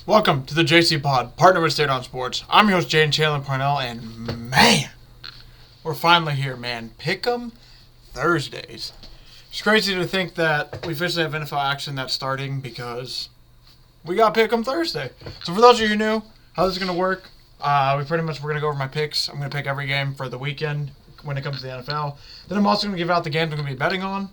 Welcome to the JCPod, partner with State on Sports. I'm your host, Jaden Chandler Parnell, and man, we're finally here, man. Pickem Thursdays. It's crazy to think that we officially have NFL action that's starting because we got Pickem Thursday. So for those of you who knew how this is going to work, we're going to go over my picks. I'm going to pick every game for the weekend when it comes to the NFL. Then I'm also going to give out the games I'm going to be betting on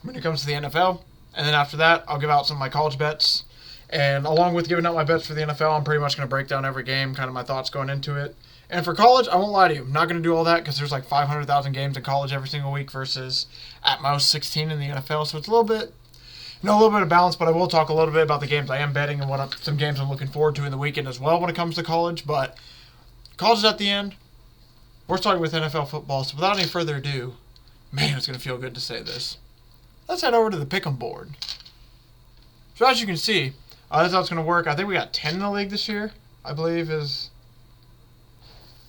when it comes to the NFL. And then after that, I'll give out some of my college bets. And along with giving out my bets for the NFL, I'm pretty much going to break down every game, kind of my thoughts going into it. And for college, I won't lie to you, I'm not going to do all that because there's like 500,000 games in college every single week versus at most 16 in the NFL. So it's a little bit of balance, but I will talk a little bit about the games I am betting and some games I'm looking forward to in the weekend as well when it comes to college. But college is at the end. We're starting with NFL football. So without any further ado, man, it's going to feel good to say this. Let's head over to the Pickem board. So as you can see, this is how it's going to work. I think we got 10 in the league this year, I believe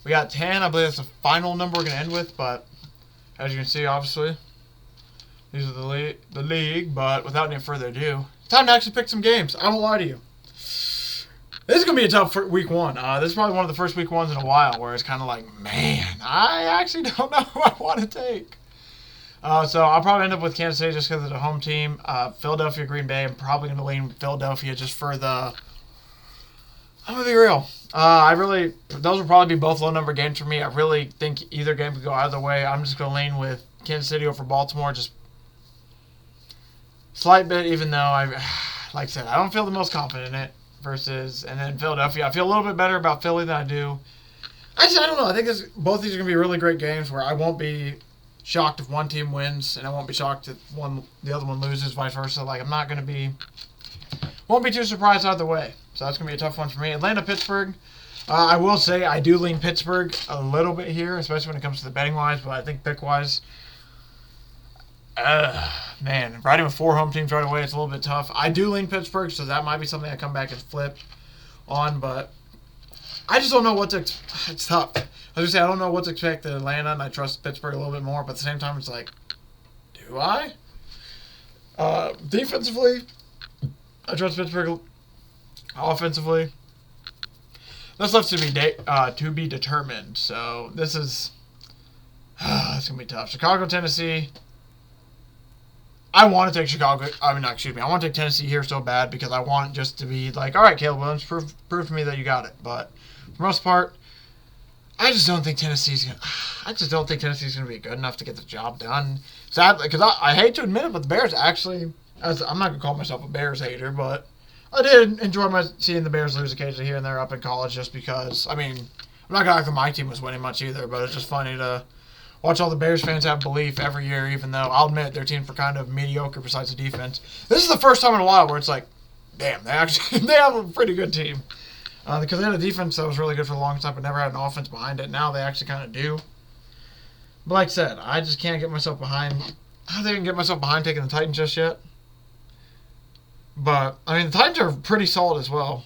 we got 10. I believe that's the final number we're going to end with, but as you can see, obviously, these are the league, but without any further ado, time to actually pick some games. I won't lie to you. This is going to be a tough week one. This is probably one of the first week ones in a while where it's kind of like, man, I actually don't know who I want to take. So I'll probably end up with Kansas City just because it's a home team. Philadelphia, Green Bay. I'm probably going to lean Philadelphia just for the... I'm going to be real. Those will probably be both low number games for me. I really think either game could go either way. I'm just going to lean with Kansas City over Baltimore. Just slight bit, even though like I said, I don't feel the most confident in it and then Philadelphia. I feel a little bit better about Philly than I do. I don't know. I think both of these are going to be really great games where I won't be shocked if one team wins, and I won't be shocked if the other one loses, vice versa. Like, I'm not going to be... Won't be too surprised either way. So that's going to be a tough one for me. Atlanta, Pittsburgh. I will say I do lean Pittsburgh a little bit here, especially when it comes to the betting-wise, but I think pick-wise... man, riding with 4 home teams right away, it's a little bit tough. I do lean Pittsburgh, so that might be something I come back and flip on, but I just don't know what to... It's tough. I was going to say, I don't know what to expect at Atlanta, and I trust Pittsburgh a little bit more, but at the same time, it's like, do I? Defensively, I trust Pittsburgh. Offensively, that's left to be determined, so this is, it's going to be tough. Chicago, Tennessee, I want to take I want to take Tennessee here so bad because I want it just to be like, all right, Caleb Williams, prove to me that you got it, but for the most part, I just don't think Tennessee's going to be good enough to get the job done. Sadly, because I hate to admit it, but the Bears actually, I'm not going to call myself a Bears hater, but I did enjoy seeing the Bears lose occasionally here and there up in college just because, I'm not going to act like my team was winning much either, but it's just funny to watch all the Bears fans have belief every year, even though I'll admit their teams were kind of mediocre besides the defense. This is the first time in a while where it's like, damn, they have a pretty good team. Because they had a defense that was really good for the longest time but never had an offense behind it. Now they actually kind of do. But like I said, I just can't get myself behind. I don't think I can get myself behind taking the Titans just yet. But, the Titans are pretty solid as well.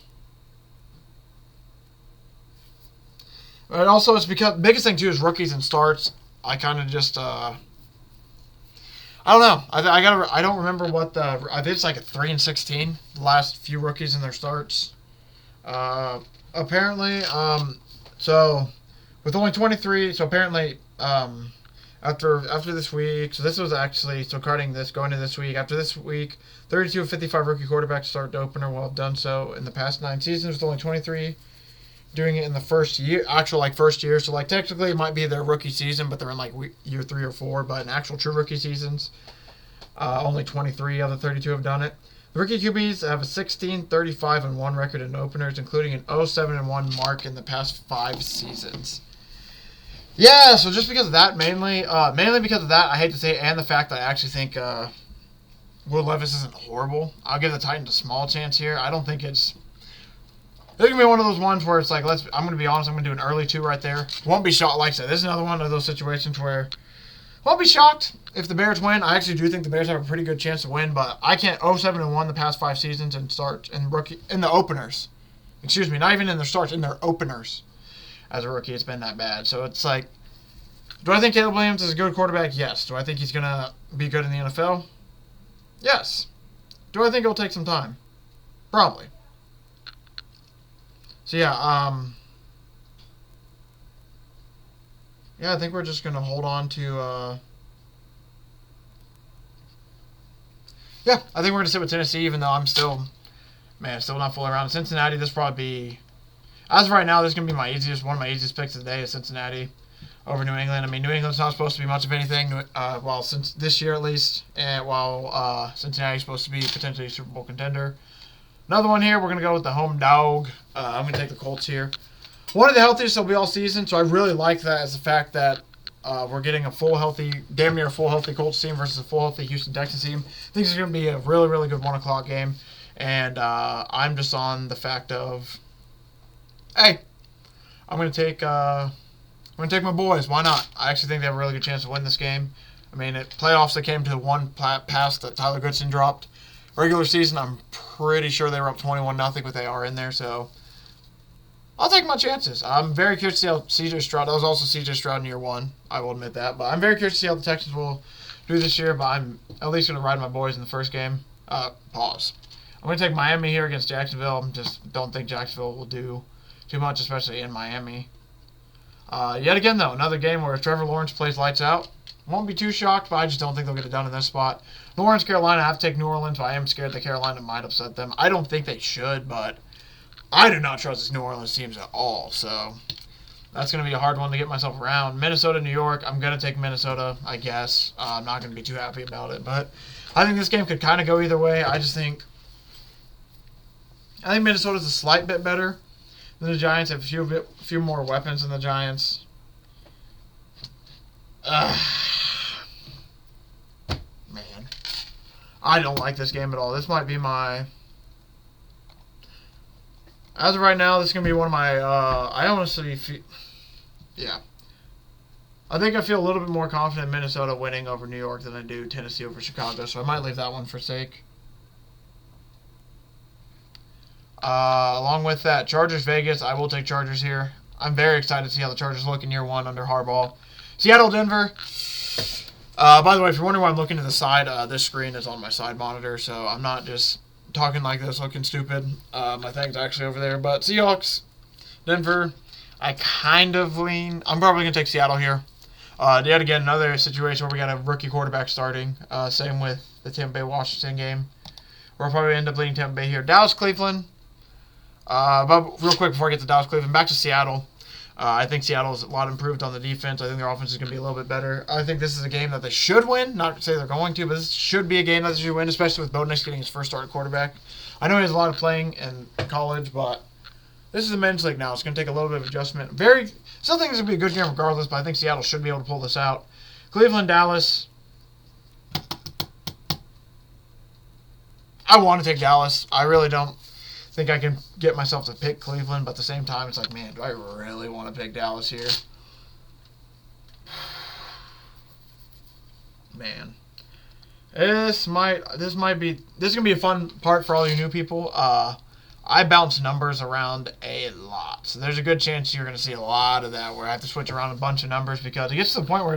But also, it's because the biggest thing too is rookies and starts. I kind of just, I don't know. I don't remember what I think it's like a 3-16. The last few rookies in their starts. Apparently, so with only 23, so apparently, after this week, so this was actually, so going into this week, after this week, 32 of 55 rookie quarterbacks start the opener will have done so in the past 9 seasons, with only 23 doing it in the first year, first year, so technically it might be their rookie season, but they're in year 3 or 4, but in actual true rookie seasons, only 23 of the 32 have done it. The rookie QBs have a 16-35-1 record in openers, including an 0-7-1 mark in the past 5 seasons. Yeah, so just because of that, mainly because of that, I hate to say it, and the fact that I actually think Will Levis isn't horrible. I'll give the Titans a small chance here. I don't think it's going to be one of those ones where it's like, I'm going to be honest, I'm going to do an early 2 right there. Won't be shocked. Like I said, this is another one of those situations where won't be shocked if the Bears win. I actually do think the Bears have a pretty good chance to win, but I can't 0-7-1 the past 5 seasons and start in the openers. Excuse me, not even in their starts, in their openers. As a rookie, it's been that bad. So it's like, do I think Caleb Williams is a good quarterback? Yes. Do I think he's going to be good in the NFL? Yes. Do I think it'll take some time? Probably. So yeah, yeah, I think we're just gonna hold on to. Yeah, I think we're gonna sit with Tennessee, even though I'm still not fooling around. Cincinnati, this probably be, as of right now, this is gonna be one of my easiest picks of the day is Cincinnati over New England. I mean, New England's not supposed to be much of anything, well, since this year at least, and while Cincinnati's supposed to be potentially a Super Bowl contender. Another one here, we're going to go with the home dog. I'm going to take the Colts here. One of the healthiest they'll be all season, so I really like that as the fact that we're getting a full healthy, damn near full healthy Colts team versus a full healthy Houston Texans team. I think it's going to be a really, really good 1 o'clock game, and I'm just on the fact of, hey, I'm going to take my boys. Why not? I actually think they have a really good chance to win this game. I mean, at playoffs, they came to one pass that Tyler Goodson dropped. Regular season, I'm pretty sure they were up 21-0, but they are in there, so I'll take my chances. I'm very curious to see how C.J. Stroud, that was also C.J. Stroud in year 1, I will admit that, but I'm very curious to see how the Texans will do this year, but I'm at least going to ride my boys in the first game. Pause. I'm going to take Miami here against Jacksonville. I just don't think Jacksonville will do too much, especially in Miami. Yet again, though, another game where Trevor Lawrence plays lights out. Won't be too shocked, but I just don't think they'll get it done in this spot. New Orleans, Carolina, I have to take New Orleans, but I am scared that Carolina might upset them. I don't think they should, but I do not trust this New Orleans teams at all, so that's going to be a hard one to get myself around. Minnesota, New York, I'm going to take Minnesota, I guess. I'm not going to be too happy about it, but I think this game could kind of go either way. I think Minnesota's a slight bit better than the Giants. Have a few more weapons than the Giants. Man, I don't like this game at all. This might be my, as of right now, this is going to be one of my, I honestly feel, yeah. I think I feel a little bit more confident in Minnesota winning over New York than I do Tennessee over Chicago, so I might leave that one for sake. Along with that, Chargers Vegas, I will take Chargers here. I'm very excited to see how the Chargers look in year 1 under Harbaugh. Seattle, Denver. By the way, if you're wondering why I'm looking to the side, this screen is on my side monitor, so I'm not just talking like this looking stupid. My thing's actually over there. But Seahawks, Denver, I kind of lean. I'm probably going to take Seattle here. Yet again, another situation where we got a rookie quarterback starting. Same with the Tampa Bay-Washington game. We'll probably end up leading Tampa Bay here. Dallas, Cleveland. But real quick before I get to Dallas, Cleveland, back to Seattle. I think Seattle's a lot improved on the defense. I think their offense is going to be a little bit better. I think this is a game that they should win. Not to say they're going to, but this should be a game that they should win, especially with Bo Nix getting his first start at quarterback. I know he has a lot of playing in college, but this is the men's league now. It's going to take a little bit of adjustment. Still think this will be a good game regardless, but I think Seattle should be able to pull this out. Cleveland, Dallas. I want to take Dallas. I really don't think I can get myself to pick Cleveland, but at the same time, it's like, man, do I really want to pick Dallas here? Man, this is gonna be a fun part for all you new people. I bounce numbers around a lot, so there's a good chance you're gonna see a lot of that where I have to switch around a bunch of numbers because it gets to the point where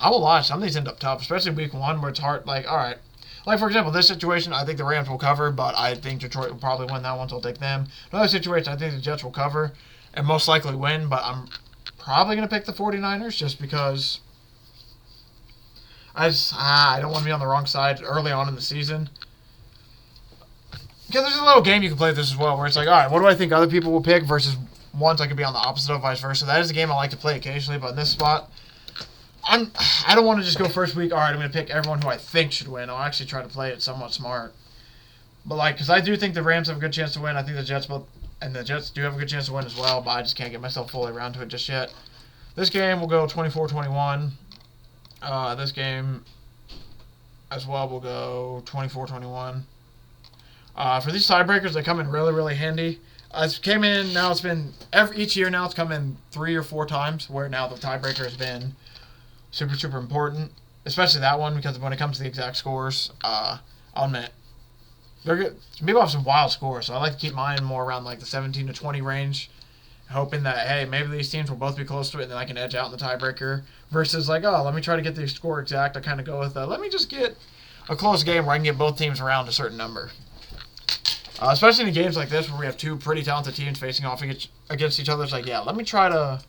I will lie, some of these end up tough, especially week 1 where it's hard. Like, all right. Like, for example, this situation, I think the Rams will cover, but I think Detroit will probably win that one, so I'll take them. Another situation, I think the Jets will cover and most likely win, but I'm probably going to pick the 49ers just because I don't want to be on the wrong side early on in the season. Because there's a little game you can play with this as well, where it's like, all right, what do I think other people will pick versus ones I could be on the opposite of, vice versa. That is a game I like to play occasionally, but in this spot, I don't want to just go first week, all right, I'm going to pick everyone who I think should win. I'll actually try to play it somewhat smart. But, because I do think the Rams have a good chance to win. I think the Jets do have a good chance to win as well, but I just can't get myself fully around to it just yet. This game will go 24-21. This game as well will go 24-21. For these tiebreakers, they come in really, really handy. It's came in, now it's been, each year now it's come in 3 or 4 times, where now the tiebreaker has been super, super important, especially that one, because when it comes to the exact scores, I'll admit, they're good. People have some wild scores, so I like to keep mine more around like the 17 to 20 range, hoping that, hey, maybe these teams will both be close to it, and then I can edge out in the tiebreaker, versus like, oh, let me try to get the score exact. I kind of go with, let me just get a close game where I can get both teams around a certain number. Especially in games like this where we have two pretty talented teams facing off against each other. It's like, yeah, let me try to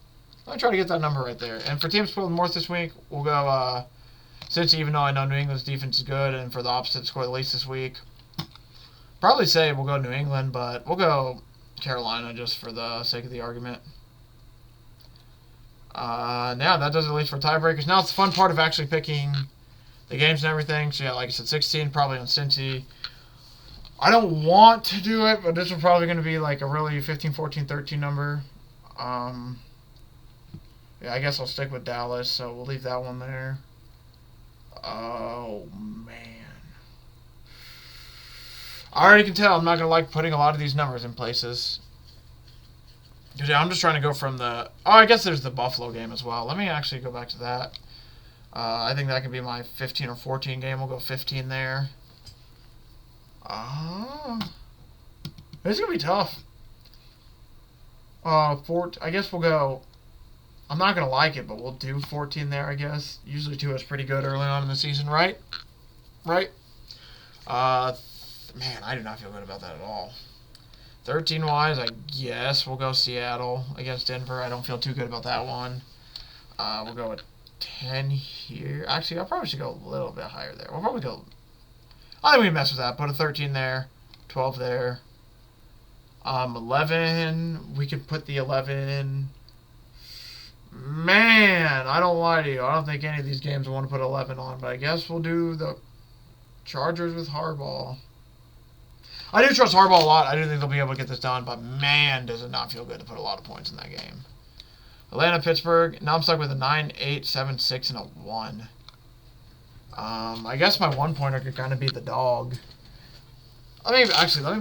get that number right there. And for teams pulling north this week, we'll go Cincy, even though I know New England's defense is good, and for the opposite to score the least this week. Probably say we'll go New England, but we'll go Carolina just for the sake of the argument. Now that does it at least for tiebreakers. Now it's the fun part of actually picking the games and everything. So yeah, like I said, 16 probably on Cincy. I don't want to do it, but this is probably going to be like a really 15, 14, 13 number. Yeah, I guess I'll stick with Dallas, so we'll leave that one there. Oh, man. I already can tell I'm not going to like putting a lot of these numbers in places. Because yeah, I'm just trying to go from the... Oh, I guess there's the Buffalo game as well. Let me actually go back to that. I think that could be my 15 or 14 game. We'll go 15 there. This is going to be tough. I guess we'll go... I'm not going to like it, but we'll do 14 there, I guess. Usually 2 is pretty good early on in the season, right? Right? Man, I do not feel good about that at all. 13-wise, I guess we'll go Seattle against Denver. I don't feel too good about that one. We'll go with 10 here. Actually, I probably should go a little bit higher there. We'll probably go... I think we can mess with that. Put a 13 there. 12 there. 11. We can put the 11... Man, I don't lie to you. I don't think any of these games I want to put 11 on, but I guess we'll do the Chargers with Harbaugh. I do trust Harbaugh a lot. I do think they'll be able to get this done, but man, does it not feel good to put a lot of points in that game. Atlanta, Pittsburgh. Now I'm stuck with a 9, 8, 7, 6, and a 1. I guess my 1-pointer could kind of be the dog. Let me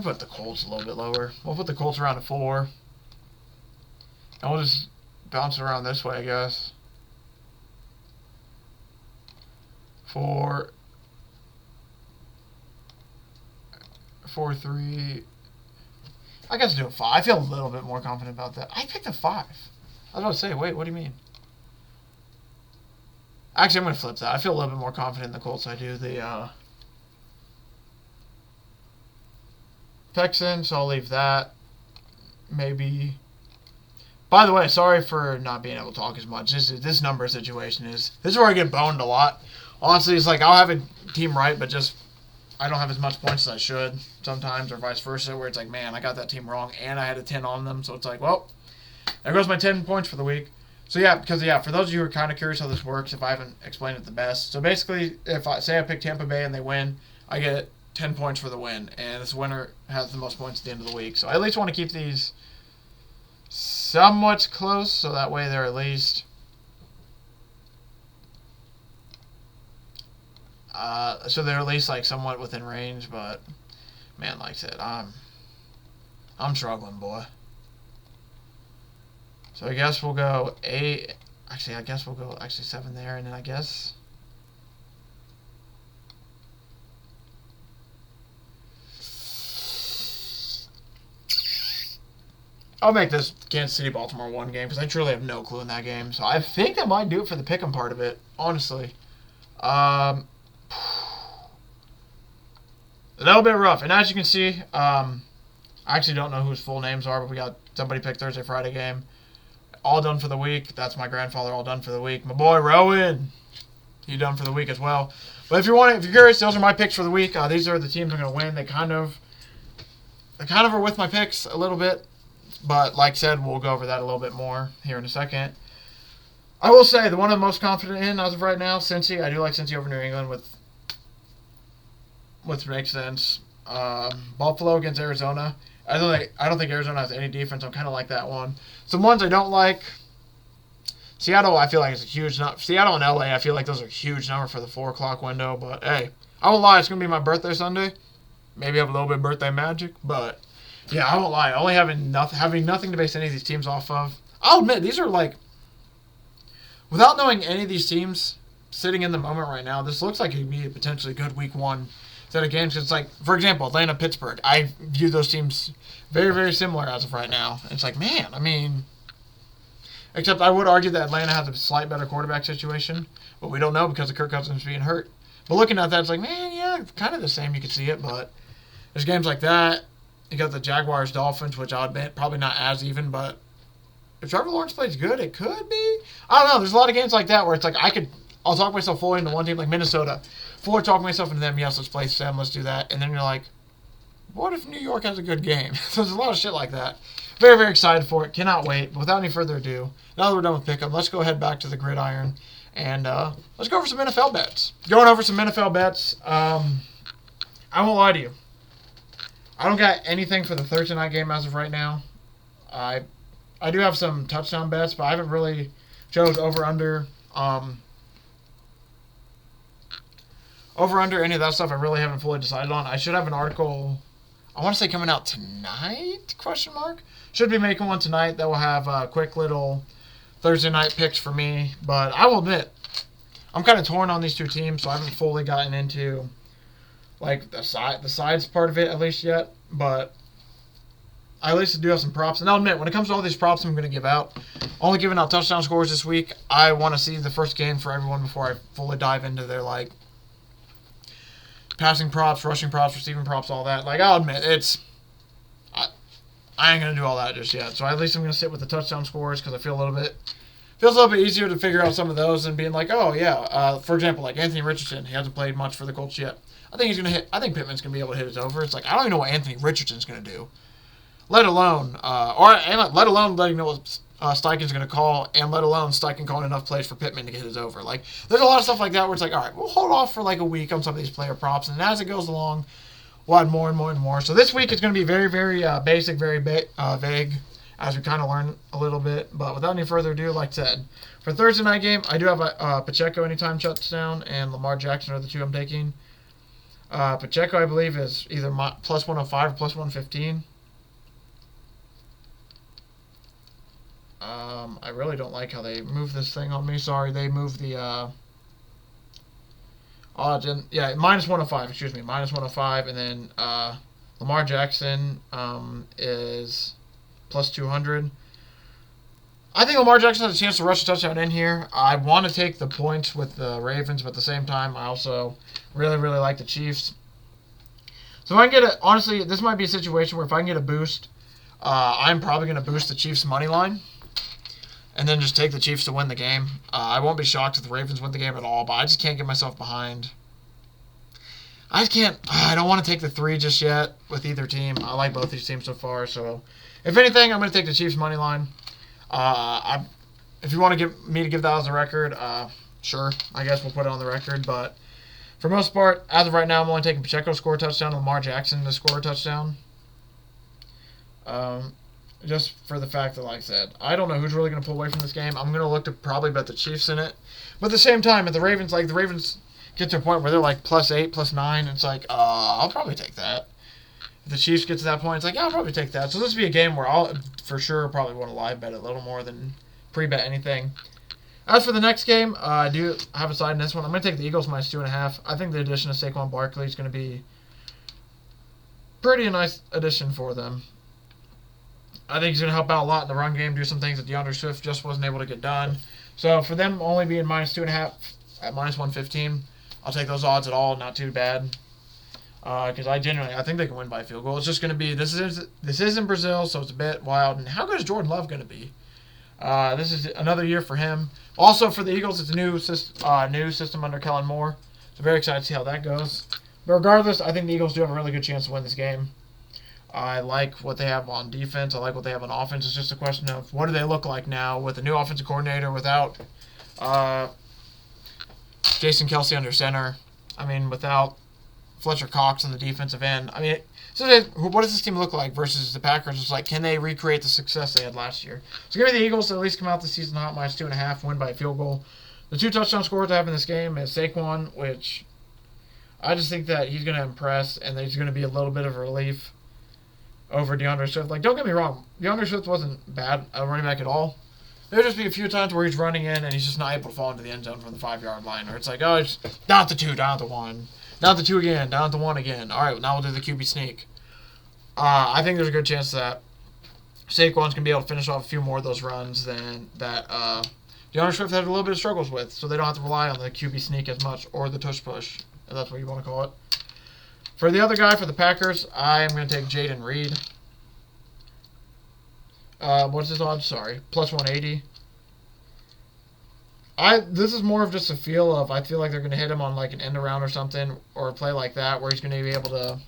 put the Colts a little bit lower. We'll put the Colts around a 4. And we'll just bounce it around this way, I guess. 4, 4, 3. I guess do a 5. I feel a little bit more confident about that. I picked a 5. I was about to say, wait, what do you mean? Actually, I'm going to flip that. I feel a little bit more confident in the Colts I do the Texans, so I'll leave that. Maybe. By the way, sorry for not being able to talk as much. This number situation this is where I get boned a lot. Honestly, it's like I'll have a team right, but just I don't have as much points as I should sometimes, or vice versa, where it's like, man, I got that team wrong, and I had a 10 on them, so it's like, well, there goes my 10 points for the week. So yeah, for those of you who are kind of curious how this works, if I haven't explained it the best, so basically, if I pick Tampa Bay and they win, I get 10 points for the win, and this winner has the most points at the end of the week. So I at least want to keep these somewhat close, so that way they're at least like somewhat within range. But man, like I said, I'm struggling, boy. So I guess we'll go 8. Actually, I guess we'll go 7 there, and then I guess I'll make this Kansas City-Baltimore 1 game because I truly have no clue in that game. So I think that might do it for the Pickem part of it, honestly. A little bit rough. And as you can see, I actually don't know whose full names are, but we got somebody pick Thursday, Friday game. All done for the week. That's my grandfather, all done for the week. My boy, Rowan, he done for the week as well. But if you're curious, those are my picks for the week. These are the teams I'm going to win. They kind of are with my picks a little bit. But like I said, we'll go over that a little bit more here in a second. I will say the one I'm most confident in as of right now, Cincy. I do like Cincy over New England, which makes sense. Buffalo against Arizona. I don't think Arizona has any defense. I'm kind of like that one. Some ones I don't like. Seattle, I feel like it's a huge number. Seattle and LA, I feel like those are a huge number for the 4 o'clock window. But hey, I won't lie. It's gonna be my birthday Sunday. Maybe have a little bit of birthday magic, but. Yeah, I won't lie. Only having nothing to base any of these teams off of. I'll admit, these are like, without knowing any of these teams sitting in the moment right now, this looks like it could be a potentially good week 1 set of games. It's like, for example, Atlanta, Pittsburgh. I view those teams very, very similar as of right now. It's like, man, I mean, except I would argue that Atlanta has a slight better quarterback situation, but we don't know because of Kirk Cousins being hurt. But looking at that, it's like, man, yeah, kind of the same. You could see it, but there's games like that. You got the Jaguars, Dolphins, which I'll admit probably not as even, but if Trevor Lawrence plays good, it could be. I don't know. There's a lot of games like that where it's like I'll talk myself fully into one team like Minnesota. Fully talk myself into them. Yes, let's play them. Let's do that. And then you're like, what if New York has a good game? So there's a lot of shit like that. Very, very excited for it. Cannot wait. But without any further ado, now that we're done with Pickem, let's go ahead back to the gridiron and let's go over some NFL bets. Going over some NFL bets. I won't lie to you. I don't got anything for the Thursday night game as of right now. I do have some touchdown bets, but I haven't really chose over-under. Over-under, any of that stuff I really haven't fully decided on. I should have an article, I want to say coming out tonight, question mark. Should be making one tonight that will have a quick little Thursday night picks for me. But I will admit, I'm kind of torn on these two teams, so I haven't fully gotten into like the sides part of it at least yet. But I at least do have some props. And I'll admit, when it comes to all these props I'm going to give out, only giving out touchdown scores this week. I want to see the first game for everyone before I fully dive into their like passing props, rushing props, receiving props, all that. Like, I'll admit, I ain't going to do all that just yet. So at least I'm going to sit with the touchdown scores because I feel feels a little bit easier to figure out some of those than being like, oh, yeah. For example, like Anthony Richardson, he hasn't played much for the Colts yet. I think Pittman's going to be able to hit his over. It's like, I don't even know what Anthony Richardson's going to do. Let alone letting know what Steichen's going to call, and let alone Steichen calling enough plays for Pittman to get his over. Like, there's a lot of stuff like that where it's like, all right, we'll hold off for like a week on some of these player props, and as it goes along, we'll add more and more and more. So this week it's going to be very, very basic, very vague, as we kind of learn a little bit. But without any further ado, like I said, for Thursday night game, I do have a Pacheco anytime touchdown, and Lamar Jackson are the two I'm taking. Pacheco, I believe, is either plus 105 or plus 115. I really don't like how they move this thing on me. Sorry, they moved the odds in. Yeah, minus 105, excuse me. Minus 105, and then Lamar Jackson is plus 200. I think Lamar Jackson has a chance to rush a touchdown in here. I want to take the points with the Ravens, but at the same time, I also really, really like the Chiefs. So if I can get honestly, this might be a situation where if I can get a boost, I'm probably going to boost the Chiefs' money line and then just take the Chiefs to win the game. I won't be shocked if the Ravens win the game at all, but I just can't get myself behind. I don't want to take the 3 just yet with either team. I like both these teams so far, so if anything, I'm going to take the Chiefs' money line. If you want to give that as a record, sure, I guess we'll put it on the record, but for the most part, as of right now, I'm only taking Pacheco to score a touchdown and Lamar Jackson to score a touchdown. Just for the fact that, like I said, I don't know who's really going to pull away from this game. I'm going to look to probably bet the Chiefs in it. But at the same time, if the Ravens get to a point where they're like plus 8, plus 9, it's like, I'll probably take that. If the Chiefs get to that point, it's like, yeah, I'll probably take that. So this will be a game where I'll, for sure, probably want to live bet it a little more than pre-bet anything. As for the next game, I do have a side in this one. I'm going to take the Eagles minus 2.5. I think the addition of Saquon Barkley is going to be pretty nice addition for them. I think he's going to help out a lot in the run game, do some things that DeAndre Swift just wasn't able to get done. So for them only being minus 2.5 at minus 115, I'll take those odds at all. Not too bad. Because I think they can win by a field goal. It's just going to be, this is in Brazil, so it's a bit wild. And how good is Jordan Love going to be? This is another year for him. Also for the Eagles, it's a new system under Kellen Moore. So very excited to see how that goes. But regardless, I think the Eagles do have a really good chance to win this game. I like what they have on defense. I like what they have on offense. It's just a question of what do they look like now with a new offensive coordinator without Jason Kelce under center. I mean, without Fletcher Cox on the defensive end. I mean, what does this team look like versus the Packers? It's like, can they recreate the success they had last year? So give me the Eagles to at least come out this season hot, minus 2.5, win by a field goal. The 2 touchdown scores I have in this game is Saquon, which I just think that he's going to impress, and that he's going to be a little bit of a relief over DeAndre Swift. Like, don't get me wrong, DeAndre Swift wasn't bad at running back at all. There'll just be a few times where he's running in and he's just not able to fall into the end zone from the 5-yard line, or it's like, oh, it's down to 2, down to 1. Down to 2 again, down to 1 again. All right, now we'll do the QB sneak. I think there's a good chance that Saquon's going to be able to finish off a few more of those runs than that DeAndre Swift had a little bit of struggles with, so they don't have to rely on the QB sneak as much, or the tush push, if that's what you want to call it. For the other guy, for the Packers, I am going to take Jaden Reed. What's his odds? Sorry, plus 180. This is more of just a feel of, I feel like they're going to hit him on like an end around or something, or a play like that where he's going to be able to,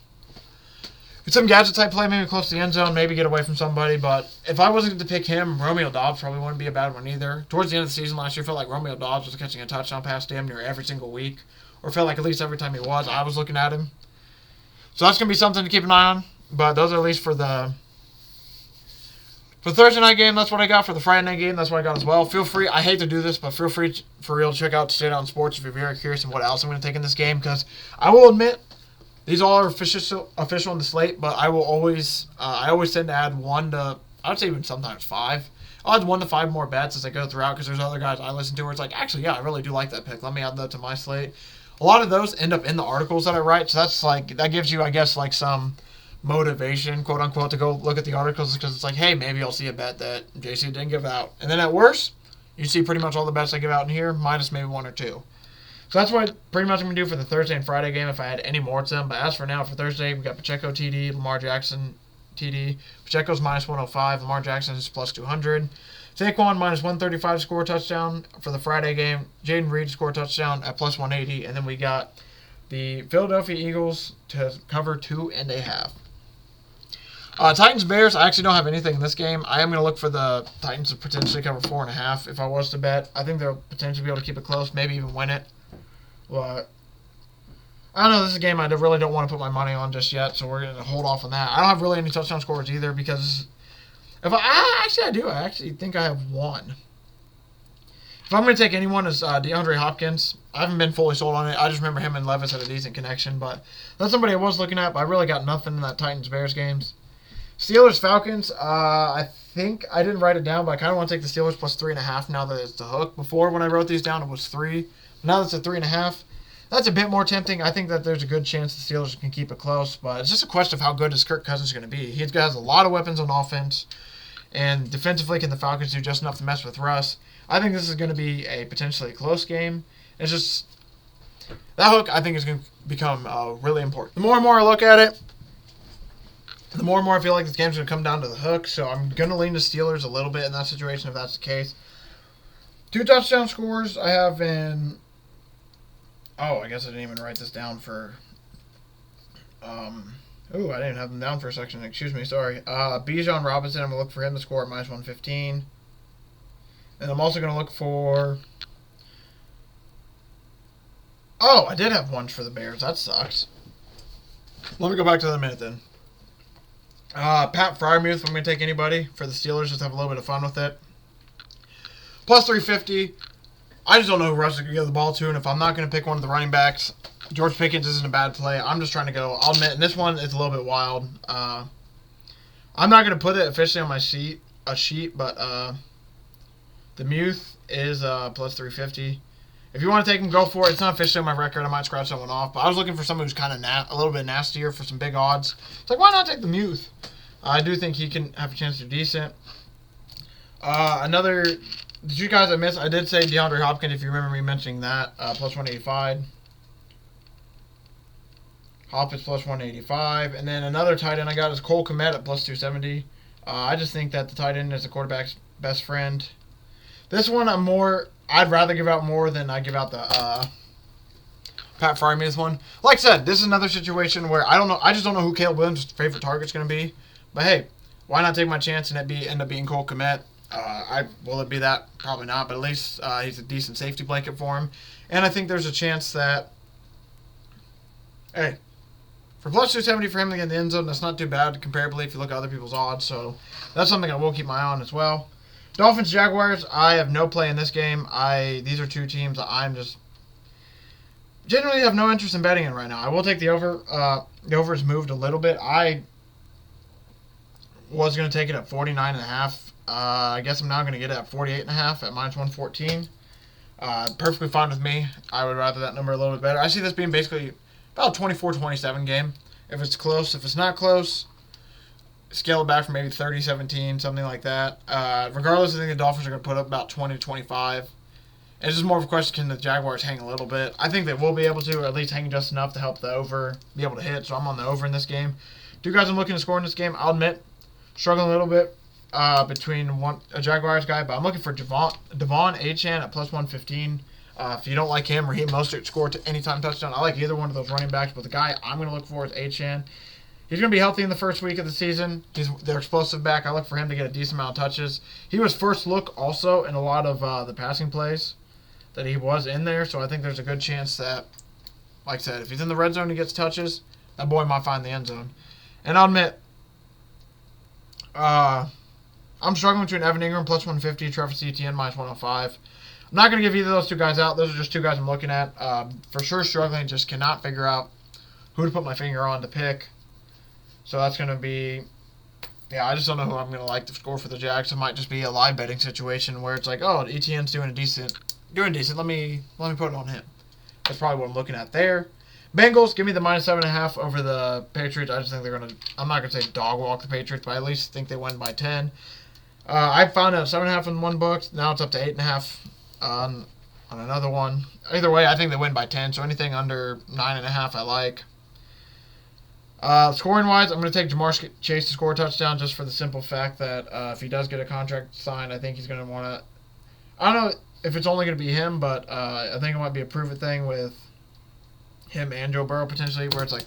it's some gadget type play, maybe close to the end zone, maybe get away from somebody. But if I wasn't to pick him, Romeo Doubs probably wouldn't be a bad one either. Towards the end of the season last year, I felt like Romeo Doubs was catching a touchdown pass damn near every single week, or felt like at least every time he was, I was looking at him. So that's going to be something to keep an eye on. But those are at least for the Thursday night game. That's what I got. For the Friday night game, that's what I got as well. Feel free, I hate to do this, but feel free for real to check out Stay Down Sports if you're very curious on what else I'm going to take in this game. Because I will admit, these all are official on the slate, but I will always, I always tend to add 1 to, I would say even sometimes 5. I'll add 1 to 5 more bets as I go throughout, because there's other guys I listen to where it's like, actually, yeah, I really do like that pick. Let me add that to my slate. A lot of those end up in the articles that I write, so that's like, that gives you, I guess, like some motivation, quote unquote, to go look at the articles, because it's like, hey, maybe I'll see a bet that JC didn't give out. And then at worst, you see pretty much all the bets I give out in here, minus maybe 1 or 2. So that's what pretty much I'm going to do for the Thursday and Friday game if I had any more to them. But as for now, for Thursday, we got Pacheco TD, Lamar Jackson TD. Pacheco's minus 105, Lamar Jackson is plus 200. Saquon minus 135 score touchdown. For the Friday game, Jaden Reed score touchdown at plus 180. And then we got the Philadelphia Eagles to cover 2.5. Titans-Bears, I actually don't have anything in this game. I am going to look for the Titans to potentially cover 4.5 if I was to bet. I think they'll potentially be able to keep it close, maybe even win it. But I don't know. This is a game I really don't want to put my money on just yet, so we're going to hold off on that. I don't have really any touchdown scores either, because if I do. I actually think I have 1. If I'm going to take anyone, it's DeAndre Hopkins. I haven't been fully sold on it. I just remember him and Levis had a decent connection, but that's somebody I was looking at, but I really got nothing in that Titans-Bears games. Steelers-Falcons, I think I didn't write it down, but I kind of want to take the Steelers plus 3.5 now that it's the hook. Before, when I wrote these down, it was 3. Now that's at 3.5. That's a bit more tempting. I think that there's a good chance the Steelers can keep it close, but it's just a question of how good is Kirk Cousins going to be. He has a lot of weapons on offense, and defensively, can the Falcons do just enough to mess with Russ? I think this is going to be a potentially close game. It's just that hook, I think, is going to become really important. The more and more I look at it, the more and more I feel like this game's going to come down to the hook, so I'm going to lean the Steelers a little bit in that situation if that's the case. 2 touchdown scores I have in... Oh, I guess I didn't even write this down for... I didn't have them down for a section. Excuse me, sorry. Bijan Robinson, I'm going to look for him to score at minus 115. And I'm also going to look for... Oh, I did have 1 for the Bears. That sucks. Let me go back to that in a minute then. Pat Freiermuth, I'm going to take anybody for the Steelers. Just have a little bit of fun with it. Plus 350. I just don't know who Russ is going to give the ball to, and if I'm not going to pick one of the running backs, George Pickens isn't a bad play. I'm just trying to go. I'll admit, in this one, it's a little bit wild. I'm not going to put it officially on my sheet, but the Muth is plus 350. If you want to take him, go for it. It's not officially on my record. I might scratch someone off, but I was looking for someone who's kind of a little bit nastier for some big odds. It's like, why not take the Muth? I do think he can have a chance to do decent. Did you guys I missed? I did say DeAndre Hopkins, if you remember me mentioning that, plus 185. Hopkins plus 185. And then another tight end I got is Cole Kmet at plus 270. I just think that the tight end is the quarterback's best friend. This one I'd rather give out more than I give out the Pat Freiermuth one. Like I said, this is another situation where I don't know. I just don't know who Caleb Williams' favorite target's going to be. But hey, why not take my chance and end up being Cole Kmet? Will it be that? Probably not, but at least he's a decent safety blanket for him. And I think there's a chance that, hey, for plus 270 for him to get in the end zone, that's not too bad comparably if you look at other people's odds. So that's something I will keep my eye on as well. Dolphins, Jaguars, I have no play in this game. These are 2 teams that I'm just genuinely have no interest in betting in right now. I will take the over. The over has moved a little bit. I was going to take it at 49.5. I guess I'm now going to get it at 48.5 at minus 114. Perfectly fine with me. I would rather that number a little bit better. I see this being basically about a 24-27 game. If it's close. If it's not close, scale it back from maybe 30-17, something like that. Regardless, I think the Dolphins are going to put up about 20-25. It's just more of a question, can the Jaguars hang a little bit? I think they will be able to, or at least hang just enough to help the over be able to hit. So I'm on the over in this game. 2 guys I'm looking to score in this game. I'll admit, struggling a little bit. between a Jaguars guy, but I'm looking for Devon Achane at plus 115. If you don't like him, Raheem Mostert scored to anytime touchdown. I like either one of those running backs, but the guy I'm going to look for is Achane. He's going to be healthy in the first week of the season. He's their explosive back. I look for him to get a decent amount of touches. He was first look also in a lot of the passing plays that he was in there, so I think there's a good chance that, like I said, if he's in the red zone and he gets touches, that boy might find the end zone. And I'll admit, I'm struggling between Evan Ingram plus 150, Trevor Etienne minus 105. I'm not going to give either of those two guys out. Those are just two guys I'm looking at. For sure struggling, just cannot figure out who to put my finger on to pick. So that's going to be, I just don't know who I'm going to like to score for the Jags. It might just be a live betting situation where it's like, oh, Etienne's doing decent. Let me put it on him. That's probably what I'm looking at there. Bengals, give me the minus 7.5 over the Patriots. I just think they're going to, I'm not going to say dog walk the Patriots, but I at least think they win by 10. I found out 7.5 in one book. Now it's up to 8.5 on another one. Either way, I think they win by 10. So anything under 9.5, I like. Scoring wise, I'm going to take Jamar Chase to score a touchdown just for the simple fact that if he does get a contract signed, I think he's going to want to. I don't know if it's only going to be him, but I think it might be a prove it thing with him and Joe Burrow potentially, where it's like,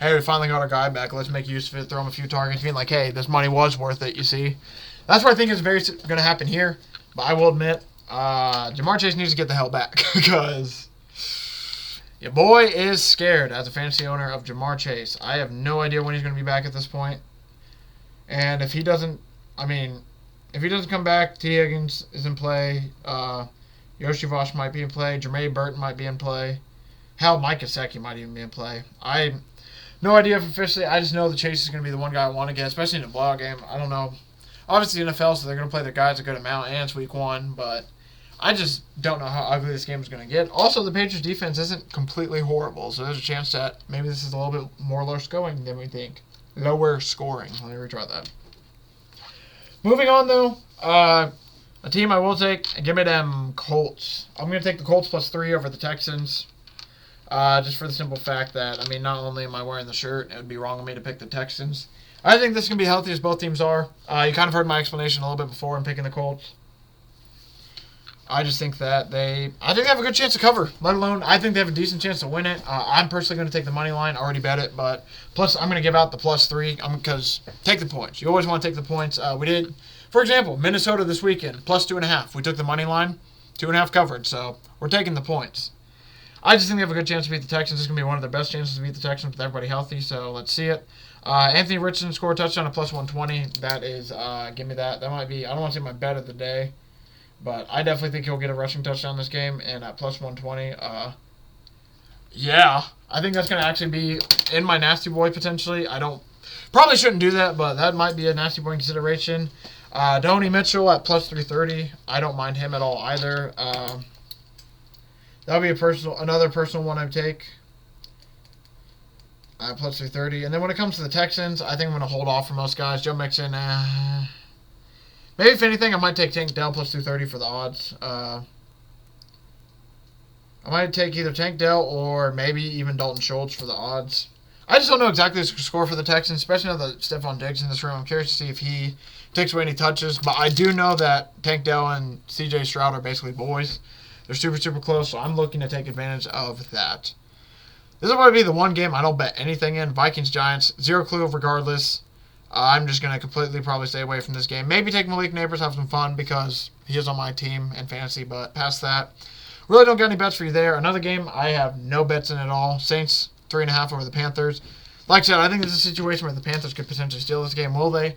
hey, we finally got our guy back. Let's make use of it. Throw him a few targets, being like, hey, this money was worth it. You see, that's what I think is very going to happen here. But I will admit, Jamar Chase needs to get the hell back because your boy is scared as a fantasy owner of Jamar Chase. I have no idea when he's going to be back at this point. And if he doesn't, if he doesn't come back, T. Higgins is in play. Yoshi Vosh might be in play. Jermaine Burton might be in play. Hell, Mike Gesicki might even be in play. I no idea if officially. I just know the Chase is going to be the one guy I want to get, especially in a blowout game. I don't know. Obviously, NFL, so they're going to play their guys a good amount, and it's week 1, but I just don't know how ugly this game is going to get. Also, the Patriots' defense isn't completely horrible, so there's a chance that maybe this is a little bit more low scoring than we think. Lower scoring. Let me retry that. Moving on, though, a team I will take, and give me them Colts. I'm going to take the Colts plus 3 over the Texans. Just for the simple fact that, not only am I wearing the shirt, it would be wrong of me to pick the Texans. I think this is going to be healthy as both teams are. You kind of heard my explanation a little bit before in picking the Colts. I just think that they have a good chance to cover, let alone I think they have a decent chance to win it. I'm personally going to take the money line. I already bet it, but plus I'm going to give out the plus 3 because take the points. You always want to take the points. We did, for example, Minnesota this weekend, plus 2.5. We took the money line, 2.5 covered, so we're taking the points. I just think they have a good chance to beat the Texans. This is going to be one of their best chances to beat the Texans with everybody healthy, so let's see it. Anthony Richardson scored a touchdown at plus 120. That is, give me that. That might be, I don't want to say my bet of the day, but I definitely think he'll get a rushing touchdown this game, and at plus 120, I think that's going to actually be in my nasty boy potentially. Probably shouldn't do that, but that might be a nasty boy consideration. Donnie Mitchell at plus 330. I don't mind him at all either. That'll be another personal one I take. Plus 330. And then when it comes to the Texans, I think I'm going to hold off for most guys. Joe Mixon, maybe if anything, I might take Tank Dell plus 230 for the odds. I might take either Tank Dell or maybe even Dalton Schultz for the odds. I just don't know exactly the score for the Texans, especially now that Stephon Diggs in this room. I'm curious to see if he takes away any touches. But I do know that Tank Dell and C.J. Stroud are basically boys. They're super, super close, so I'm looking to take advantage of that. This will probably be the one game I don't bet anything in. Vikings-Giants, 0 clue regardless. I'm just going to completely probably stay away from this game. Maybe take Malik Neighbors, have some fun because he is on my team in fantasy, but past that, really don't got any bets for you there. Another game I have no bets in at all. Saints, 3.5 over the Panthers. Like I said, I think this is a situation where the Panthers could potentially steal this game. Will they?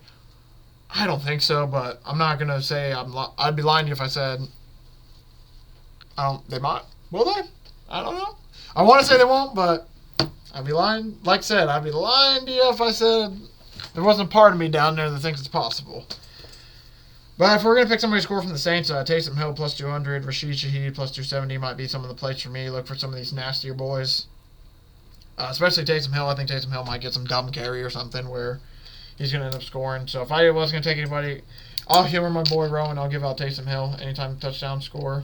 I don't think so, but I'm not going to say I'd be lying to you if I said they might. Will they? I don't know. I want to say they won't, but I'd be lying. Like I said, I'd be lying to you if I said there wasn't a part of me down there that thinks it's possible. But if we're going to pick somebody to score from the Saints, Taysom Hill plus 200, Rashid Shaheed plus 270 might be some of the plays for me. Look for some of these nastier boys. Especially Taysom Hill. I think Taysom Hill might get some dumb carry or something where he's going to end up scoring. So if I was going to take anybody, I'll humor my boy Rowan. I'll give out Taysom Hill anytime touchdown score.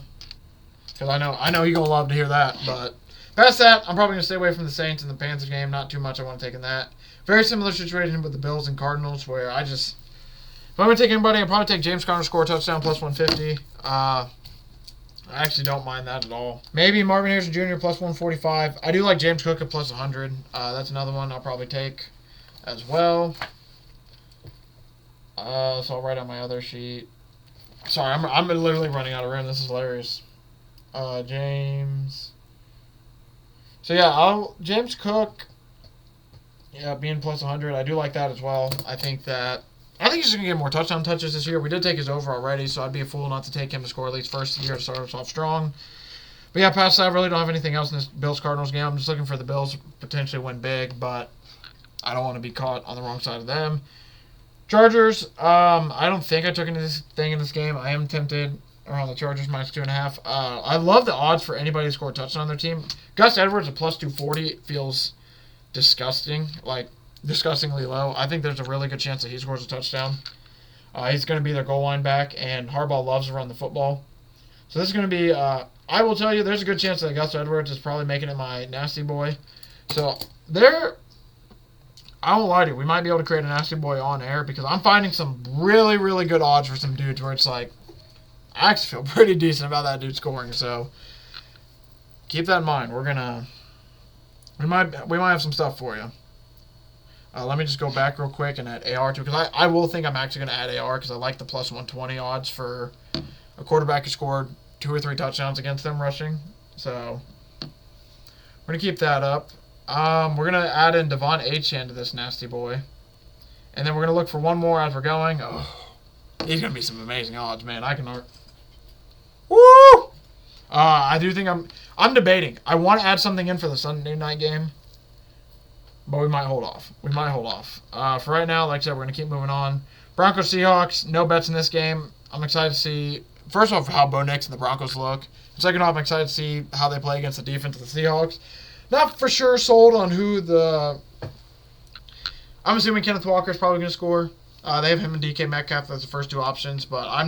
Because I know you're going to love to hear that. But past that, I'm probably going to stay away from the Saints and the Panthers game. Not too much I want to take in that. Very similar situation with the Bills and Cardinals where If I'm going to take anybody, I'll probably take James Conner score touchdown plus 150. I actually don't mind that at all. Maybe Marvin Harrison Jr. plus 145. I do like James Cook at plus 100. That's another one I'll probably take as well. So I'll write on my other sheet. Sorry, I'm literally running out of room. This is hilarious. James. So yeah, James Cook. Yeah, being plus 100, I do like that as well. I think he's going to get more touchdown touches this year. We did take his over already, so I'd be a fool not to take him to score at least first year to start us off strong. But yeah, past that, I really don't have anything else in this Bills-Cardinals game. I'm just looking for the Bills to potentially win big, but I don't want to be caught on the wrong side of them. Chargers, I don't think I took anything in this game. I am tempted around the Chargers minus 2.5. I love the odds for anybody to score a touchdown on their team. Gus Edwards at plus 240 feels disgusting, like disgustingly low. I think there's a really good chance that he scores a touchdown. He's going to be their goal line back, and Harbaugh loves to run the football. So this is going to be, I will tell you, there's a good chance that Gus Edwards is probably making it my nasty boy. So I won't lie to you, we might be able to create a nasty boy on air because I'm finding some really, really good odds for some dudes where it's like, I actually feel pretty decent about that dude scoring. So keep that in mind. We might have some stuff for you. Let me just go back real quick and add AR too, because I will think I'm actually going to add AR because I like the plus 120 odds for a quarterback who scored 2 or 3 touchdowns against them rushing. So we're going to keep that up. We're going to add in Devon Achane to this nasty boy. And then we're going to look for one more as we're going. Oh, he's going to be some amazing odds, man. Woo! I do think I'm debating. I want to add something in for the Sunday night game, but we might hold off. For right now, like I said, we're going to keep moving on. Broncos Seahawks, no bets in this game. I'm excited to see, first off, how Bo Nix and the Broncos look. Second off, I'm excited to see how they play against the defense of the Seahawks. Not for sure sold on I'm assuming Kenneth Walker is probably going to score. They have him and DK Metcalf as the first 2 options, but I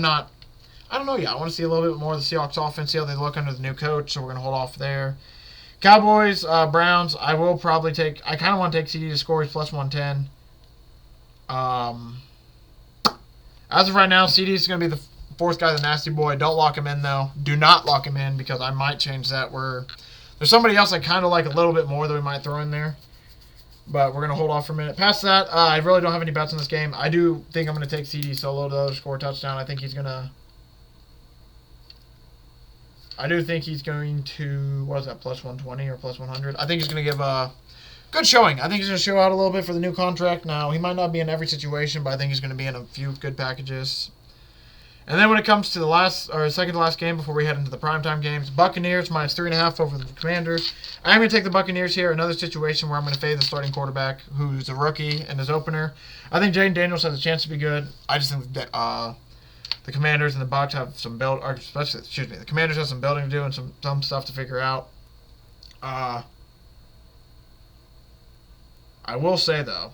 don't know yet. I want to see a little bit more of the Seahawks offense, see how they look under the new coach, so we're going to hold off there. Cowboys, Browns, I will probably take, I kind of want to take CD to score. He's plus 110. As of right now, CD is going to be the 4th guy, the nasty boy. Don't lock him in, though. Do not lock him in because I might change that where there's somebody else I kind of like a little bit more that we might throw in there. But we're going to hold off for a minute. Past that, I really don't have any bets in this game. I do think I'm going to take CD solo to score a touchdown. I do think he's going to, what is that, plus 120 or plus 100? I think he's going to give a good showing. I think he's going to show out a little bit for the new contract. Now, he might not be in every situation, but I think he's going to be in a few good packages. And then when it comes to the second to last game before we head into the primetime games, Buccaneers minus 3.5 over the Commanders. I'm going to take the Buccaneers here. Another situation where I'm going to fade the starting quarterback, who's a rookie in his opener. I think Jaden Daniels has a chance to be good. I just think that the Commanders and the Bucs have some the Commanders have some building to do and some stuff to figure out. I will say though,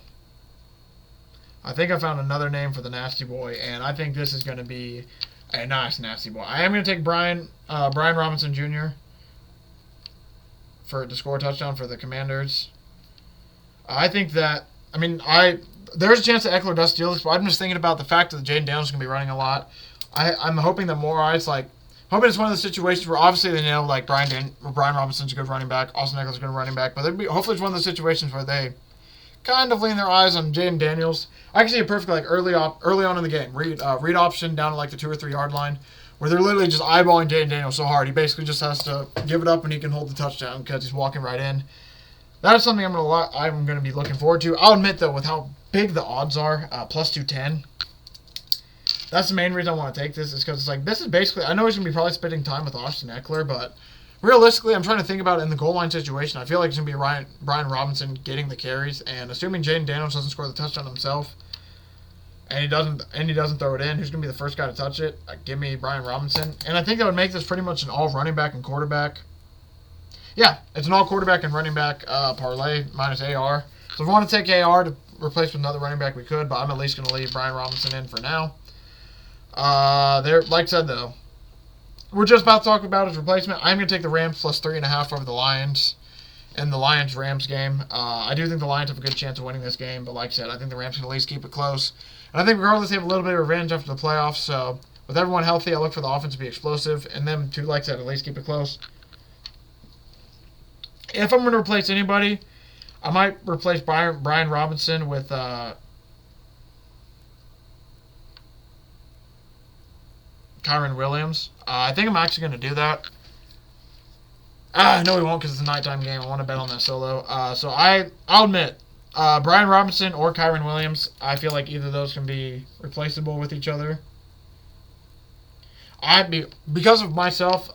I think I found another name for the nasty boy, and I think this is going to be a nice nasty boy. I am going to take Brian Robinson Jr. to score a touchdown for the Commanders. I think that, there's a chance that Eckler does steal this, but I'm just thinking about the fact that Jaden Daniels is going to be running a lot. I'm hoping that more eyes, hoping it's one of the situations where obviously they know, Brian Robinson's a good running back, Austin Eckler's a good running back, but hopefully it's one of those situations where they kind of lean their eyes on Jaden Daniels. I can see it perfectly early on in the game. Read option down to the 2 or 3 yard line where they're literally just eyeballing Jaden Daniels so hard. He basically just has to give it up and he can hold the touchdown because he's walking right in. That is something I'm going to be looking forward to. I'll admit, though, with how big the odds are, plus 210, that's the main reason I want to take this is because this is basically, I know he's going to be probably spending time with Austin Eckler, but realistically, I'm trying to think about it in the goal line situation. I feel like it's going to be Brian Robinson getting the carries, and assuming Jaden Daniels doesn't score the touchdown himself, and he doesn't throw it in, who's going to be the first guy to touch it? Give me Brian Robinson. And I think that would make this pretty much an all running back and quarterback. Yeah, it's an all quarterback and running back parlay minus AR. So if we want to take AR to replace with another running back, we could, but I'm at least going to leave Brian Robinson in for now. Like I said, though, we're just about to talk about his replacement. I'm going to take the Rams plus 3.5 over the Lions in the Lions-Rams game. I do think the Lions have a good chance of winning this game, but like I said, I think the Rams can at least keep it close. And I think regardless, they have a little bit of revenge after the playoffs. So with everyone healthy, I look for the offense to be explosive, and them two, like I said, at least keep it close. If I'm going to replace anybody, I might replace Brian Robinson with Kyren Williams. I think I'm actually going to do that. No, we won't because it's a nighttime game. I want to bet on that solo. So I'll admit, Brian Robinson or Kyren Williams, I feel like either of those can be replaceable with each other. Because of myself,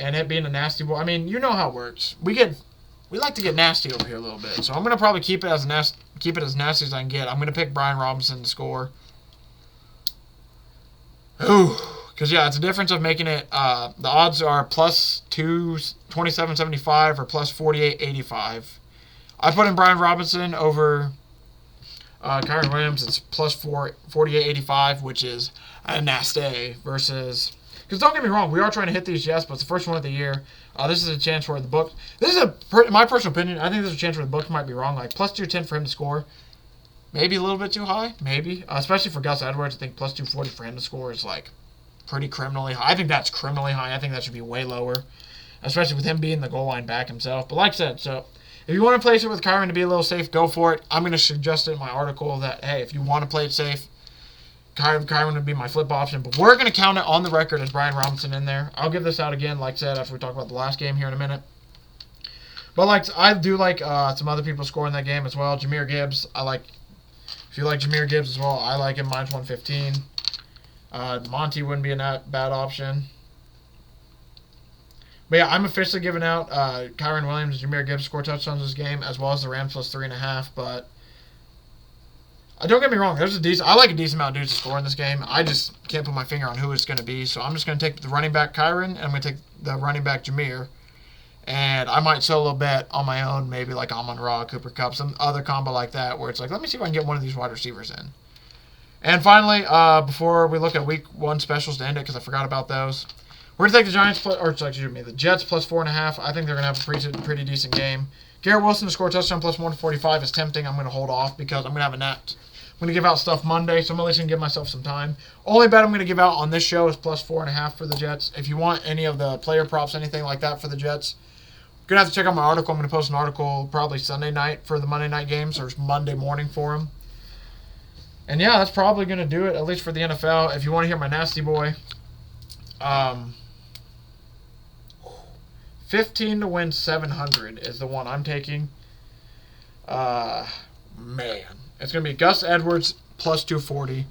and it being a nasty boy. I mean, you know how it works. We like to get nasty over here a little bit. So I'm gonna probably keep it as nasty as I can get. I'm gonna pick Brian Robinson to score. Ooh, because yeah, it's a difference of making it. The odds are plus 27.75 or plus 48.85. I put in Brian Robinson over Kyren Williams. It's plus 48.85, which is a nasty versus. Because don't get me wrong, we are trying to hit these Jets, but it's the first one of the year. This is a chance where the book. This is in my personal opinion. I think there's a chance where the books might be wrong. Like plus 210 for him to score, maybe a little bit too high, maybe. Especially for Gus Edwards, I think plus 240 for him to score is like pretty criminally high. I think that's criminally high. I think that should be way lower, especially with him being the goal line back himself. But like I said, so if you want to place it with Kyren to be a little safe, go for it. I'm going to suggest it in my article that hey, if you want to play it safe, Kyren would be my flip option, but we're going to count it on the record as Brian Robinson in there. I'll give this out again, like I said, after we talk about the last game here in a minute. But I do like some other people scoring that game as well. Jahmyr Gibbs, if you like Jahmyr Gibbs as well, I like him minus 115. Monty wouldn't be a bad option. But yeah, I'm officially giving out Kyren Williams and Jahmyr Gibbs score touchdowns this game, as well as the Rams plus 3.5, but don't get me wrong. I like a decent amount of dudes to score in this game. I just can't put my finger on who it's going to be. So I'm just going to take the running back Kyren, and I'm going to take the running back Jahmyr. And I might solo bet on my own, maybe like Amon-Ra, Cooper Kupp, some other combo like that, where it's like, let me see if I can get one of these wide receivers in. And finally, before we look at Week 1 specials to end it, because I forgot about those, we're going to take the Jets plus 4.5. I think they're going to have a pretty decent game. Garrett Wilson to score a touchdown plus 145 is tempting. I'm going to hold off because I'm going to have a nap. I'm going to give out stuff Monday, so I'm at least going to give myself some time. Only bet I'm going to give out on this show is plus 4.5 for the Jets. If you want any of the player props, anything like that for the Jets, you're going to have to check out my article. I'm going to post an article probably Sunday night for the Monday night games or Monday morning for them. And yeah, that's probably going to do it, at least for the NFL. If you want to hear my nasty boy, 15 to win 700 is the one I'm taking. Man. It's going to be Gus Edwards plus 240.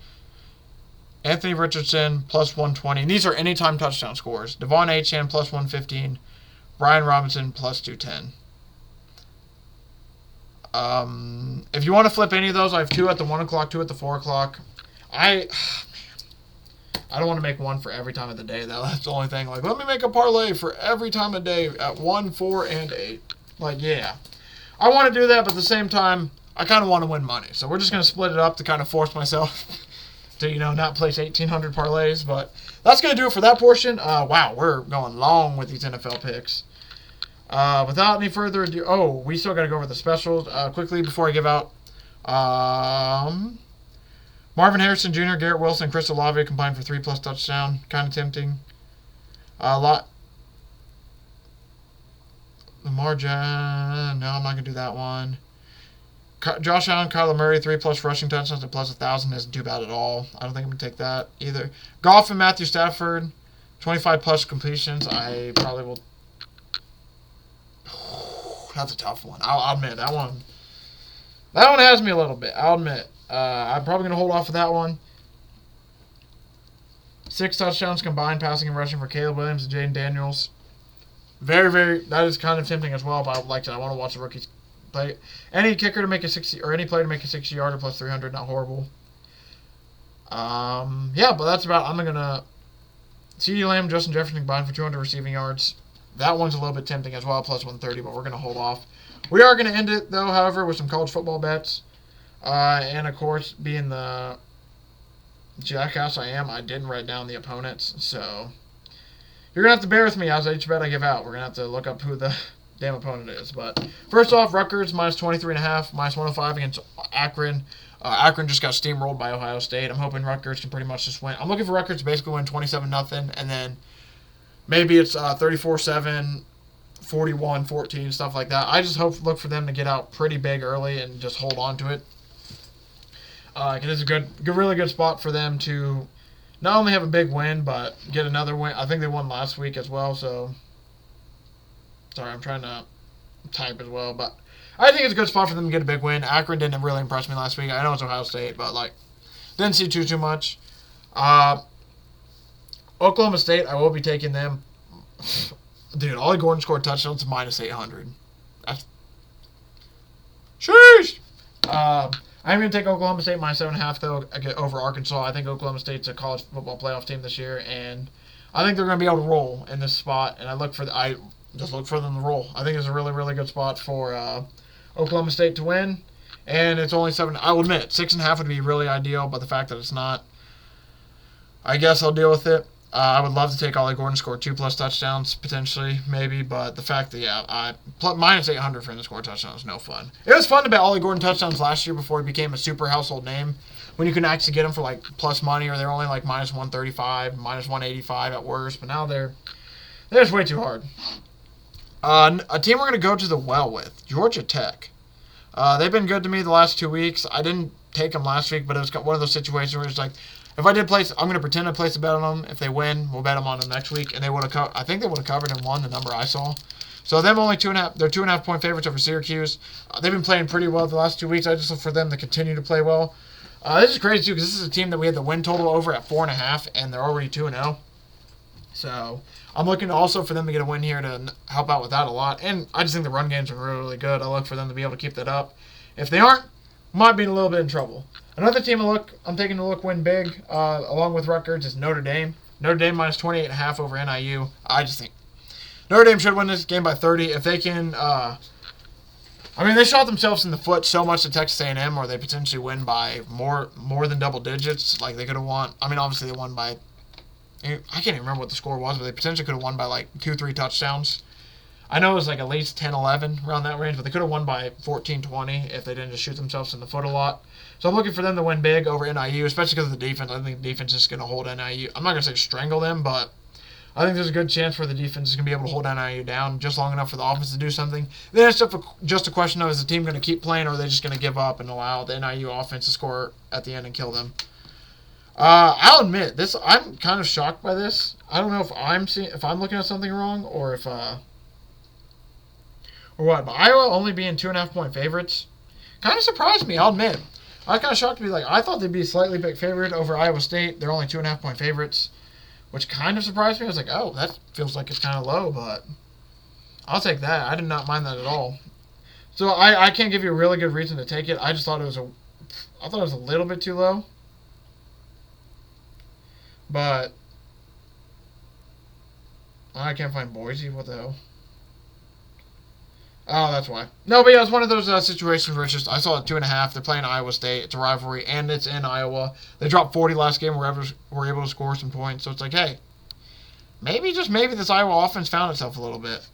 Anthony Richardson plus 120. And these are anytime touchdown scores. Devon Achane plus 115. Brian Robinson plus 210. If you want to flip any of those, I have 2 at the 1 o'clock, 2 at the 4 o'clock. I don't want to make one for every time of the day, though. That's the only thing. Like, let me make a parlay for every time of day at 1, 4, and 8. Like, yeah. I want to do that, but at the same time, I kind of want to win money. So we're just going to split it up to kind of force myself to, not place 1,800 parlays. But that's going to do it for that portion. Wow, we're going long with these NFL picks. Without any further ado, we still got to go over the specials. Quickly before I give out, Marvin Harrison Jr., Garrett Wilson, Chris Olave combined for 3+ touchdown. Kind of tempting. Lamar Jackson, no, I'm not going to do that one. Josh Allen, Kyler Murray, 3+ rushing touchdowns and plus 1,000 isn't too bad at all. I don't think I'm going to take that either. Goff and Matthew Stafford, 25+ completions. I probably will. That's a tough one. I'll admit that one. That one has me a little bit. I'll admit. I'm probably going to hold off of that one. 6 touchdowns combined, passing and rushing for Caleb Williams and Jaden Daniels. Very, very. That is kind of tempting as well. But I want to watch the rookies play. Any kicker to make a 60 or any player to make a 60-yarder plus 300, not horrible. Yeah, but that's about. I'm gonna CeeDee Lamb, Justin Jefferson combined for 200 receiving yards. That one's a little bit tempting as well, plus 130, but we're gonna hold off. We are gonna end it though, however, with some college football bets, and of course, being the jackass I am, I didn't write down the opponents, so you're gonna have to bear with me as each bet I give out. We're gonna have to look up who the damn opponent is. But first off, Rutgers minus 23.5, minus 105 against Akron. Akron just got steamrolled by Ohio State. I'm hoping Rutgers can pretty much just win. I'm looking for Rutgers to basically win 27-0, and then maybe it's 34-7, 41-14, stuff like that. I just look for them to get out pretty big early and just hold on to it. It's a really good spot for them to not only have a big win, but get another win. I think they won last week as well, so sorry, I'm trying to type as well, but I think it's a good spot for them to get a big win. Akron didn't really impress me last week. I know it's Ohio State, but didn't see too much. Oklahoma State, I will be taking them. Dude, Ollie Gordon scored touchdowns minus 800. That's sheesh. I'm going to take Oklahoma State minus 7.5 though over Arkansas. I think Oklahoma State's a college football playoff team this year, and I think they're going to be able to roll in this spot. And I just look for them to roll. I think it's a really, really good spot for Oklahoma State to win. And it's only 7. I will admit, 6.5 would be really ideal, but the fact that it's not, I guess I'll deal with it. I would love to take Ollie Gordon to score 2+ touchdowns, potentially, maybe, but the fact that, minus 800 for him to score touchdowns is no fun. It was fun to bet Ollie Gordon touchdowns last year before he became a super household name, when you can actually get him for, plus money, or they're only, minus 135, minus 185 at worst, but now they're just way too hard. A team we're going to go to the well with, Georgia Tech. They've been good to me the last 2 weeks. I didn't take them last week, but it was one of those situations where it's if I did place, I'm going to pretend I placed a bet on them. If they win, we'll bet them on them next week. And they would have, I think they would have covered and won the number I saw. So them only 2.5. They're 2.5 point favorites over Syracuse. They've been playing pretty well the last 2 weeks. I just look for them to continue to play well. This is crazy too because this is a team that we had the win total over at 4.5, and they're already 2-0. So I'm looking also for them to get a win here to help out with that a lot. And I just think the run games are really, really good. I look for them to be able to keep that up. If they aren't, might be in a little bit in trouble. Another team I'm taking a look win big, along with Rutgers, is Notre Dame. Notre Dame minus 28.5 over NIU. I just think Notre Dame should win this game by 30. If they can, they shot themselves in the foot so much to Texas A&M, or they potentially win by more than double digits. They could have won. Obviously they won by, I can't even remember what the score was, but they potentially could have won by 2-3 touchdowns. I know it was at least 10-11 around that range, but they could have won by 14-20 if they didn't just shoot themselves in the foot a lot. So I'm looking for them to win big over NIU, especially because of the defense. I think the defense is going to hold NIU. I'm not going to say strangle them, but I think there's a good chance where the defense is going to be able to hold NIU down just long enough for the offense to do something. Then it's just a question of, is the team going to keep playing, or are they just going to give up and allow the NIU offense to score at the end and kill them? I'll admit, I'm kind of shocked by this. I don't know if I'm looking at something wrong or if or what. But Iowa only being 2.5 point favorites kind of surprised me, I'll admit. I was kind of shocked to be I thought they'd be a slightly big favorite over Iowa State. They're only 2.5 point favorites, which kind of surprised me. I was oh, that feels like it's kind of low, but I'll take that. I did not mind that at all. So I can't give you a really good reason to take it. I just thought it was a little bit too low. But I can't find Boise. What the hell? Oh, that's why. No, but yeah, it's one of those situations where it's just, I saw it 2.5. They're playing Iowa State. It's a rivalry, and it's in Iowa. They dropped 40 last game. We're able to score some points. So it's hey, maybe, just maybe, this Iowa offense found itself a little bit.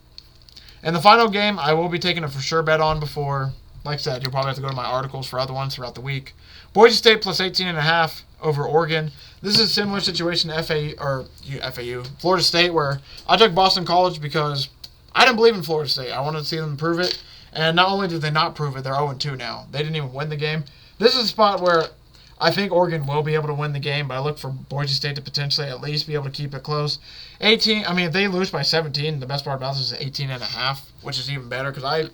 And the final game, I will be taking a for sure bet on before, like I said, you'll probably have to go to my articles for other ones throughout the week. Boise State plus 18.5 over Oregon. This is a similar situation to FAU, Florida State, where I took Boston College because I didn't believe in Florida State. I wanted to see them prove it. And not only did they not prove it, they're 0-2 now. They didn't even win the game. This is a spot where I think Oregon will be able to win the game, but I look for Boise State to potentially at least be able to keep it close. If they lose by 17, the best part about this is 18.5, which is even better because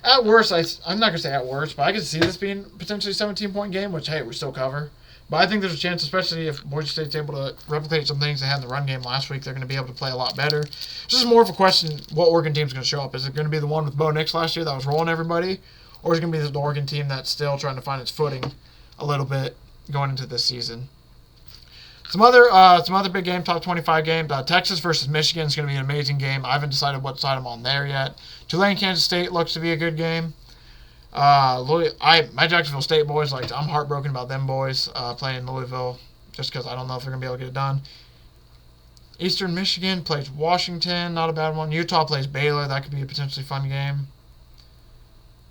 at worst, I'm not going to say at worst, but I can see this being potentially a 17-point game, which, hey, we still cover. But I think there's a chance, especially if Boise State's able to replicate some things they had in the run game last week, they're going to be able to play a lot better. It's just more of a question, what Oregon team's going to show up. Is it going to be the one with Bo Nix last year that was rolling everybody? Or is it going to be the Oregon team that's still trying to find its footing a little bit going into this season? Some other big game, top 25 games. Texas versus Michigan is going to be an amazing game. I haven't decided what side I'm on there yet. Tulane, Kansas State looks to be a good game. My Jacksonville State boys, I'm heartbroken about them boys playing Louisville just because I don't know if they're going to be able to get it done. Eastern Michigan plays Washington. Not a bad one. Utah plays Baylor. That could be a potentially fun game.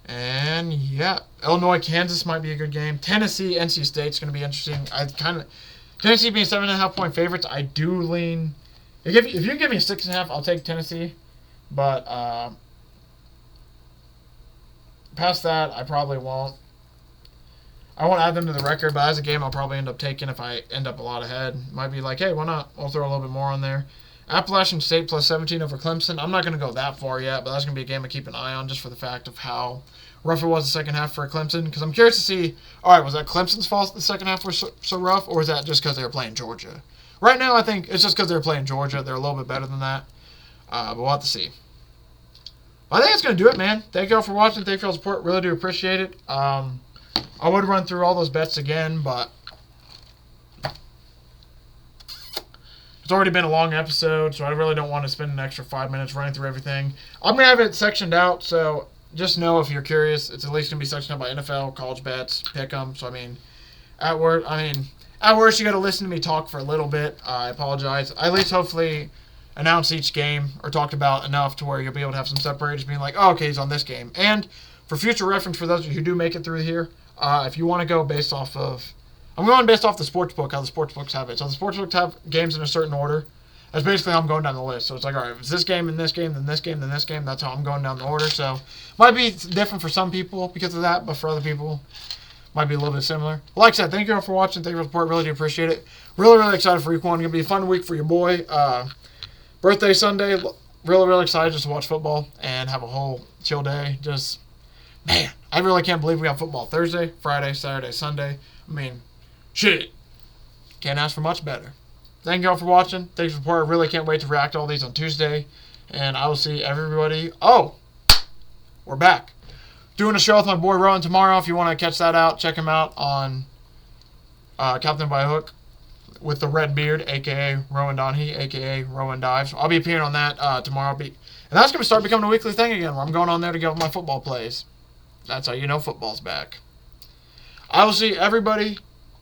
And, yeah, Illinois, Kansas might be a good game. Tennessee, NC State's going to be interesting. Tennessee being 7.5-point favorites, I do lean. If you give me a 6.5, I'll take Tennessee. But past that, I probably won't. I won't add them to the record, but as a game, I'll probably end up taking if I end up a lot ahead. Might be like, hey, why not? I'll throw a little bit more on there. Appalachian State plus 17 over Clemson. I'm not going to go that far yet, but that's going to be a game I keep an eye on just for the fact of how rough it was the second half for Clemson. Because I'm curious to see, all right, was that Clemson's fault the second half was so rough, or is that just because they were playing Georgia? Right now, I think it's just because they're playing Georgia. They're a little bit better than that. But we'll have to see. I think that's going to do it, man. Thank you all for watching. Thank you for all the support. Really do appreciate it. I would run through all those bets again, but it's already been a long episode, so I really don't want to spend an extra 5 minutes running through everything. I'm going to have it sectioned out, so just know if you're curious, it's at least going to be sectioned out by NFL, college bets, Pickem. So, at worst, you got to listen to me talk for a little bit. I apologize. I at least hopefully announce each game or talked about enough to where you'll be able to have some separators being like, oh, okay, he's on this game. And for future reference, for those of you who do make it through here, if you want to go based off of, I'm going based off the sportsbook, how the sportsbooks have it. So the sportsbooks have games in a certain order. That's basically how I'm going down the list. So it's like, all right, if it's this game, and this game, then this game, then this game. That's how I'm going down the order. So might be different for some people because of that, but for other people, might be a little bit similar. Like I said, thank you all for watching. Thank you for the support. Really do appreciate it. Really, really excited for week one. Going to be a fun week for your boy. Birthday Sunday. Really, really excited just to watch football and have a whole chill day. Just, man, I really can't believe we have football Thursday, Friday, Saturday, Sunday. Shit. Can't ask for much better. Thank you all for watching. Thanks for support. I really can't wait to react to all these on Tuesday. And I will see everybody. Oh, we're back. Doing a show with my boy Rowan tomorrow. If you want to catch that out, check him out on Captain by Hook with the red beard, a.k.a. Rowan Donahue, a.k.a. Rowan Dives. I'll be appearing on that tomorrow. And that's going to start becoming a weekly thing again where I'm going on there to get my football plays. That's how you know football's back. I will see everybody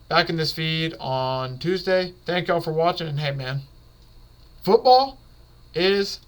back in this feed on Tuesday. Thank y'all for watching. And hey, man, football is